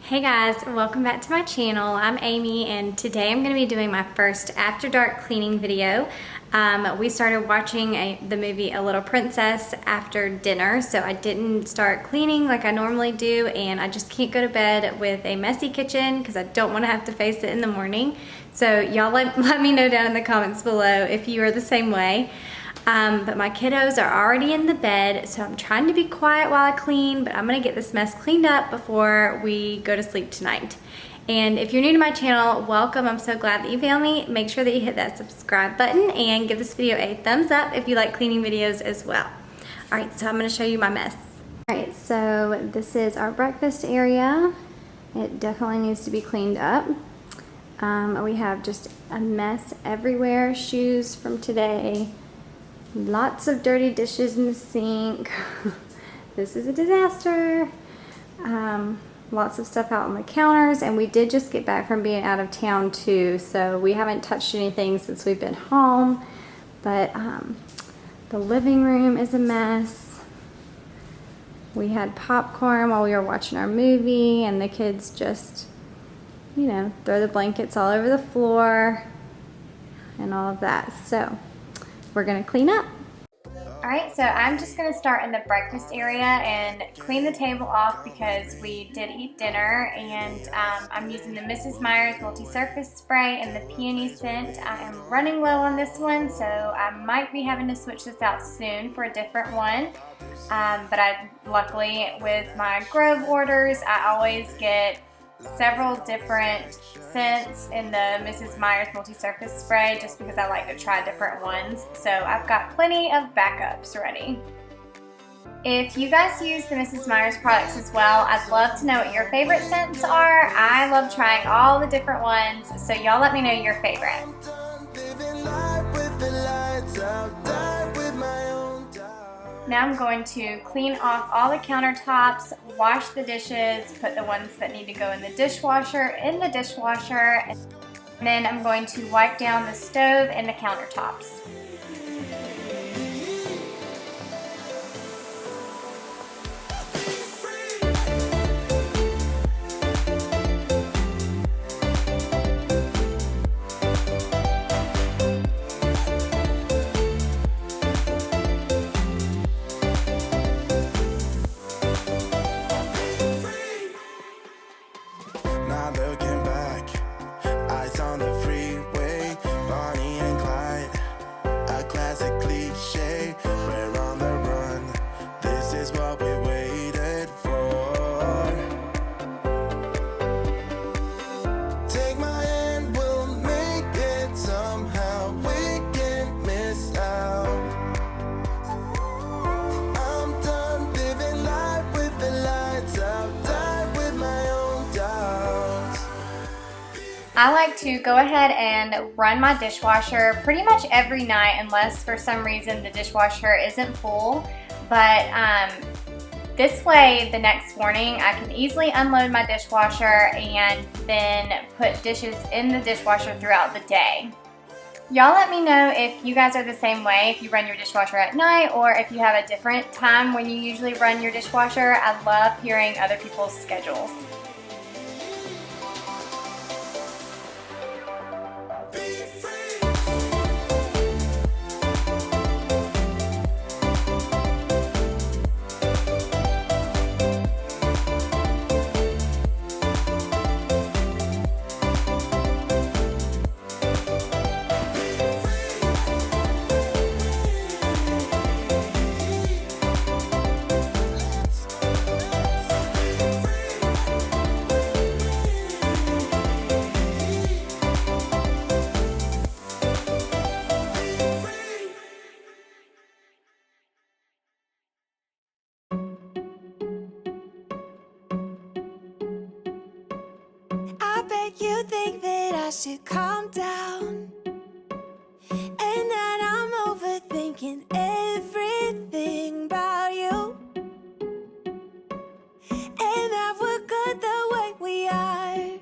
Hey guys, welcome back to my channel. I'm Amy and today I'm going to be doing my first after dark cleaning video. We started watching the movie A Little Princess after dinner, so I didn't start cleaning like I normally do, and I just can't go to bed with a messy kitchen because I don't want to have to face it in the morning. So y'all let me know down in the comments below if you are the same way. But my kiddos are already in the bed, so I'm trying to be quiet while I clean, but I'm gonna get this mess cleaned up before we go to sleep tonight. And if you're new to my channel, welcome. I'm so glad that you found me. Make sure that you hit that subscribe button and give this video a thumbs up if you like cleaning videos as well. All right, so I'm gonna show you my mess. All right, so this is our breakfast area. It definitely needs to be cleaned up. We have just a mess everywhere, shoes from today. Lots of dirty dishes in the sink. This is a disaster. Lots of stuff out on the counters, and we did just get back from being out of town too, so we haven't touched anything since we've been home. But the living room is a mess. We had popcorn while we were watching our movie, and the kids just, you know, throw the blankets all over the floor and all of that. So we're gonna clean up. Alright, so I'm just going to start in the breakfast area and clean the table off because we did eat dinner, and I'm using the Mrs. Meyer's multi-surface spray and the peony scent. I am running low on this one, so I might be having to switch this out soon for a different one. But luckily with my Grove orders, I always get several different scents in the Mrs. Meyer's multi-surface spray just because I like to try different ones. So I've got plenty of backups ready. If you guys use the Mrs. Meyer's products as well, I'd love to know what your favorite scents are. I love trying all the different ones, so y'all let me know your favorite. Now I'm going to clean off all the countertops, wash the dishes, put the ones that need to go in the dishwasher, and then I'm going to wipe down the stove and the countertops. I like to go ahead and run my dishwasher pretty much every night unless for some reason the dishwasher isn't full. But this way the next morning I can easily unload my dishwasher and then put dishes in the dishwasher throughout the day. Y'all let me know if you guys are the same way, if you run your dishwasher at night or if you have a different time when you usually run your dishwasher. I love hearing other people's schedules. You think that I should calm down, and that I'm overthinking everything about you, and that we're good the way we are.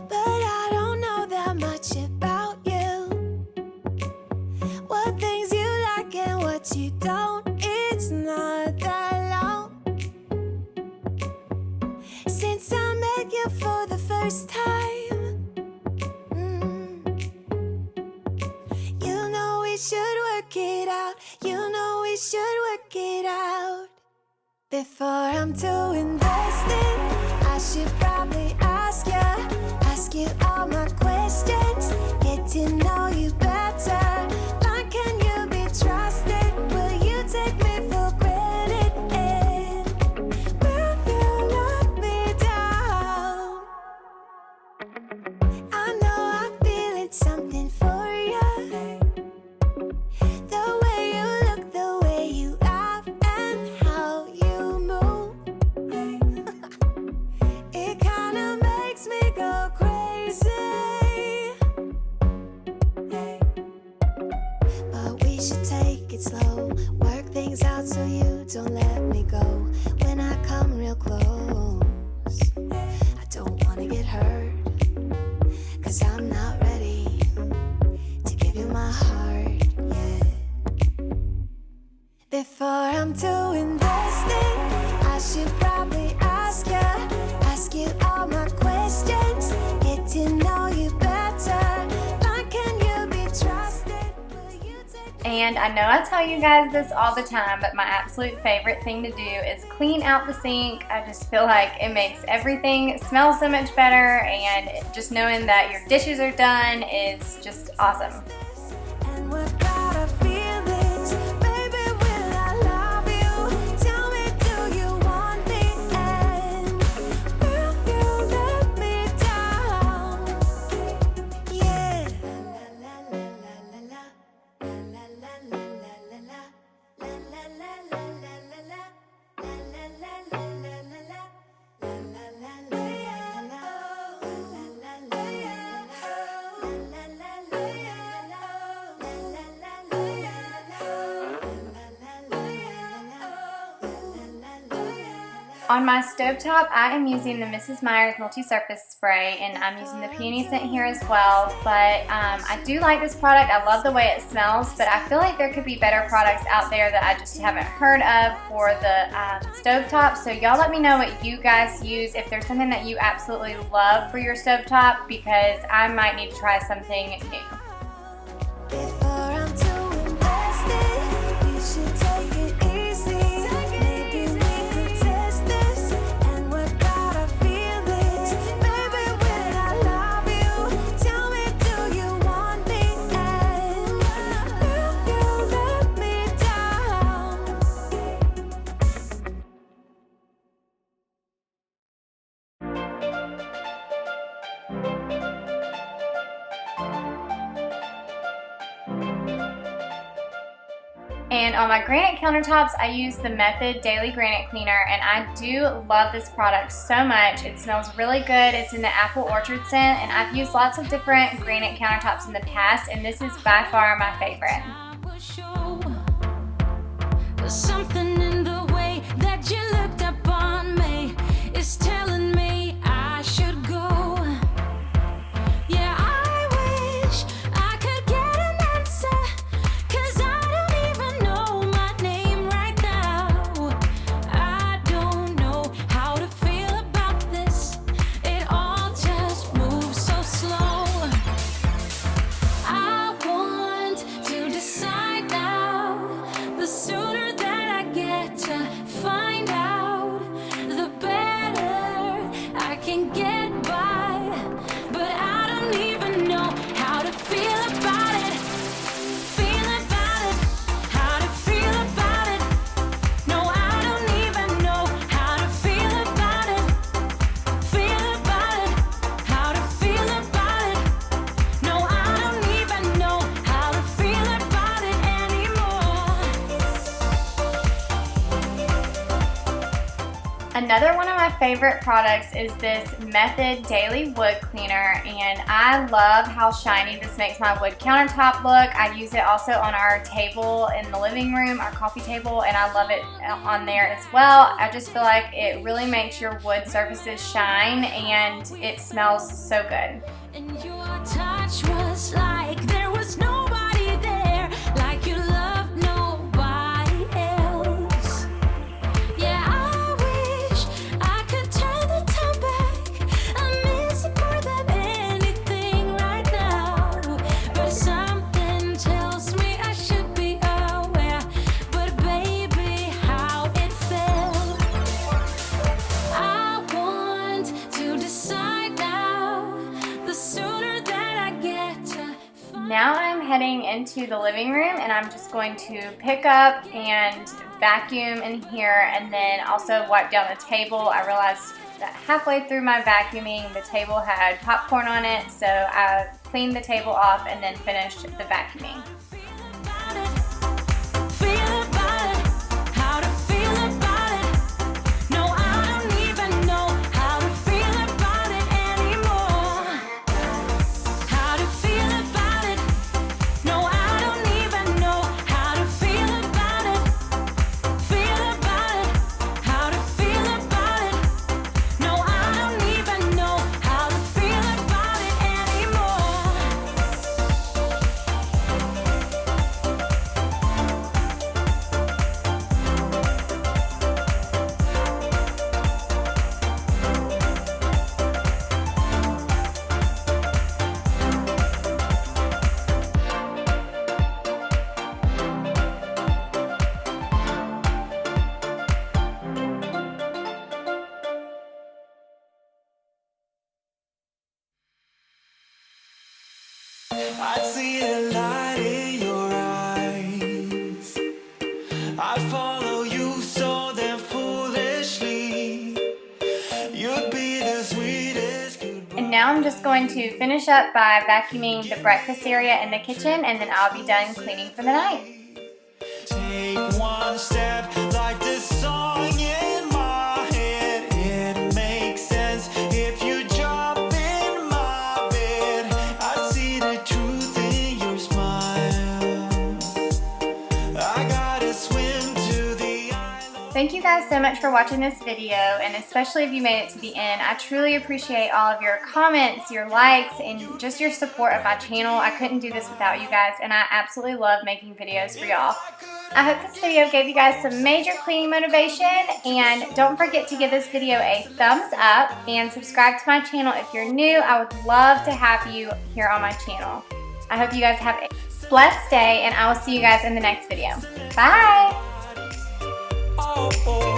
But I don't know that much about you, what things you like and what you don't. It's not that long. first time. You know we should work it out. You know we should work it out. Before I'm too invested, I should probably ask you all my questions, get to know you better. Like, can you be trusted? Will you take me for granted? And will you let me down? I know I'm feeling something for you. The way you look, the way you act, and how you move. It kinda makes me go crazy. But we should take it slow, work things out so you don't let me go. When I come real close, I don't wanna get hurt, 'cause I'm not ready to give you my heart yet. Before I'm too invested, I should probably ask you all my questions, get to know you better. Like, can you be trusted? Will you take And I know I tell you guys this all the time, but my absolute favorite thing to do is clean out the sink. I just feel like it makes everything smell so much better, and just knowing that your dishes are done is just awesome. this? And what gotta feel this? Baby, will I love you? Tell me, do you want me? And will you let me down? Yeah. La la la la la la la la la la la la la la la la la. On my stovetop, I am using the Mrs. Meyers multi-surface spray, and I'm using the peony scent here as well. But I do like this product. I love the way it smells, but I feel like there could be better products out there that I just haven't heard of for the stovetop. So y'all let me know what you guys use, if there's something that you absolutely love for your stovetop, because I might need to try something new. Before I'm too invested, you should take it easy. Maybe we could test this, and what gotta feel this. Baby, will I love you? Tell me, do you want me? And will you let me down? And on my granite countertops, I use the Method Daily Granite Cleaner, and I do love this product so much. It smells really good. It's in the apple orchard scent, and I've used lots of different granite countertops in the past, and this is by far my favorite. There's something in the way that you looked up on me is telling me I should go. Yeah, I wish I could get an answer, 'cause I don't even know my name right now. I don't know how to feel about this. It all just moves so slow. I want to decide now. The sooner that I get to find out, the better I can get by. But I don't even know how to feel about it. Feel about it. How to feel about it. No, I don't even know how to feel about it. Feel about it. How to feel about it. No, I don't even know how to feel about it anymore. Another one of my favorite products is this Method Daily Wood Cleaner, and I love how shiny this makes my wood countertop look. I use it also on our table in the living room, our coffee table, and I love it on there as well. I just feel like it really makes your wood surfaces shine, and it smells so good. And your touch was like there was nobody there, like you loved nobody else. Yeah, I wish I could turn the time back. I miss it. heading into the living room, and I'm just going to pick up and vacuum in here, and then also wipe down the table. I realized that halfway through my vacuuming, the table had popcorn on it, so I cleaned the table off and then finished the vacuuming. I see a light in your eyes. I follow you so damn foolishly. You'd be the sweetest goodbye. And now I'm just going to finish up by vacuuming the breakfast area and the kitchen, and then I'll be done cleaning for the night. Take one step like this song in my head. It makes sense if you jump in my bed. I see the truth in your smile. I gotta swim to the island. Thank you guys so much for watching this video, and especially if you made it to the end. I truly appreciate all of your comments, your likes, and just your support of my channel. I couldn't do this without you guys, and I absolutely love making videos for y'all. I hope this video gave you guys some major cleaning motivation, and don't forget to give this video a thumbs up and subscribe to my channel if you're new. I would love to have you here on my channel. I hope you guys have a blessed day, and I will see you guys in the next video. Bye! Oh, oh.